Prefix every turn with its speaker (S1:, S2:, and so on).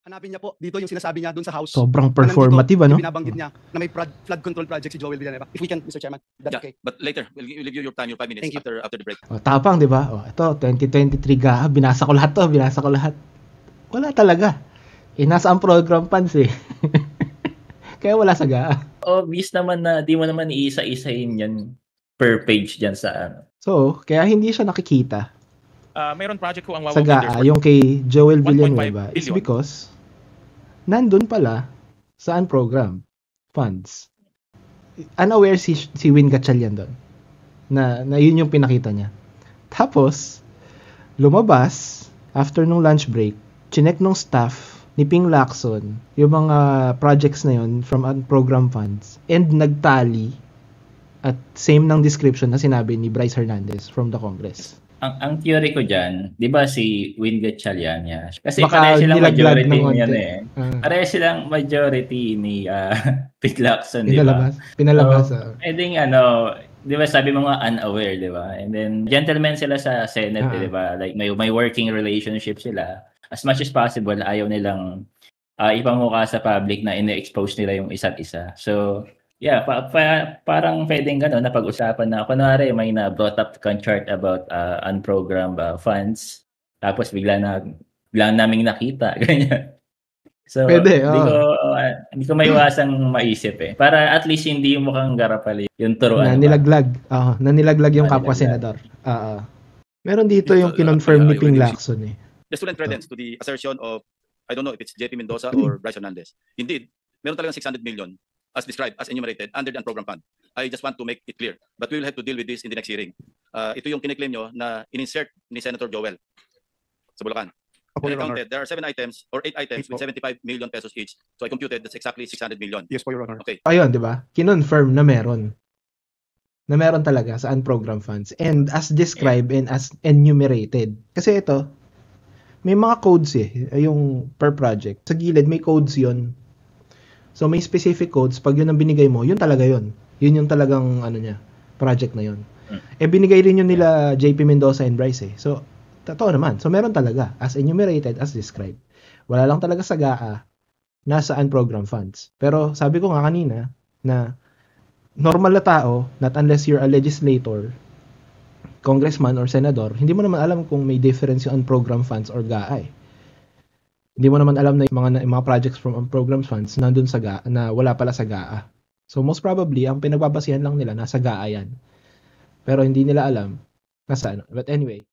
S1: Hanapin niya po dito yung sinasabi niya doon sa house.
S2: Sobrang
S1: Na nandito,
S2: performative, ano?
S1: yung binabanggit niya na may flood control project si Joel Villanueva. If we can, Mr. Chairman, that's okay.
S3: But later, we'll give you your time, your 5 minutes
S1: Thank you.
S3: after the break.
S2: Oh, tapang, di ba? Oh, ito, 2023 GAA. Binasa ko lahat to. Binasa ko lahat. Wala talaga. Nasa ang program funds eh. Kaya wala sa GAA.
S4: Obvious naman na di mo naman iisa-isahin yan per page dyan sa ano.
S2: So, kaya hindi siya nakikita
S3: Mayroon project ko ang
S2: sa GAA, yung kay Joel
S3: 1.5
S2: Villanueva, is
S3: billion.
S2: because nandun pala sa program funds. Unaware si Win Gatchalian doon na yun yung pinakita niya. Tapos, lumabas after nung lunch break, chinek nung staff ni Ping Lacson yung mga projects na yun from program funds and nagtali at same ng description na sinabi ni Bryce Hernandez from the Congress.
S4: Ang theory ko dyan, di ba si Win Gatchalian niya? Kasi
S2: Baka
S4: pareho silang
S2: nilaglag
S4: majority
S2: ng
S4: niyan
S2: onte.
S4: eh. Pareho silang majority ni Pete Lacson, di ba?
S2: Pinalabas.
S4: Pwedeng di ba sabi mo nga unaware, di ba? And then gentlemen sila sa Senate, di ba? Like may working relationship sila. As much as possible, ayaw nilang ipamukha sa public na ine-expose nila yung isa't isa. So, yeah, parang pwedeng gano'n na pag-usapan na, kunwari may na-brought up chart about unprogrammed funds, tapos bigla naming nakita, ganyan. So,
S2: Pwede,
S4: hindi ko maiwasang maisip eh. Para at least hindi mukhang garapal yung turuan.
S2: Na nilaglag yung kapwa senador. Meron dito yung kinonfirm ni Ping Lacson eh.
S3: Just to lend credence to the assertion of, I don't know if it's JP Mendoza or Bryce Hernandez. Indeed, meron talagang 600 million as described, as enumerated under the unprogrammed fund. I just want to make it clear. But we will have to deal with this in the next hearing. Ito yung kiniklaim nyo na in-insert ni Senator Joel sa Bulacan.
S1: Opo,
S3: I
S1: Your Honor.
S3: counted, there are 7 items or 8 items with 75 million pesos each. So I computed that's exactly 600 million.
S1: Yes po, Your Honor.
S3: Okay.
S2: Ayun, di ba? Kinonfirm na meron. Na meron talaga sa unprogrammed funds. And as described and as enumerated. Kasi ito, may mga codes eh. Yung per project. Sa gilid, may codes yon. So may specific codes. Pag yun ang binigay mo, yun talaga yun. Yun yung talagang project na yun. Binigay rin yun nila JP Mendoza and Bryce eh. So, totoo naman. So meron talaga. As enumerated, as described. Wala lang talaga sa GAA nasa unprogrammed funds. Pero sabi ko nga kanina na normal na tao, not unless you're a legislator, congressman or senador, hindi mo naman alam kung may difference yung unprogrammed funds or GAA eh. Hindi mo naman alam na yung mga projects from unprogrammed funds nandun sa GAA, na wala pala sa GAA. So most probably, ang pinagbabasihan lang nila nasa GAA yan. Pero hindi nila alam nasa ano. But anyway,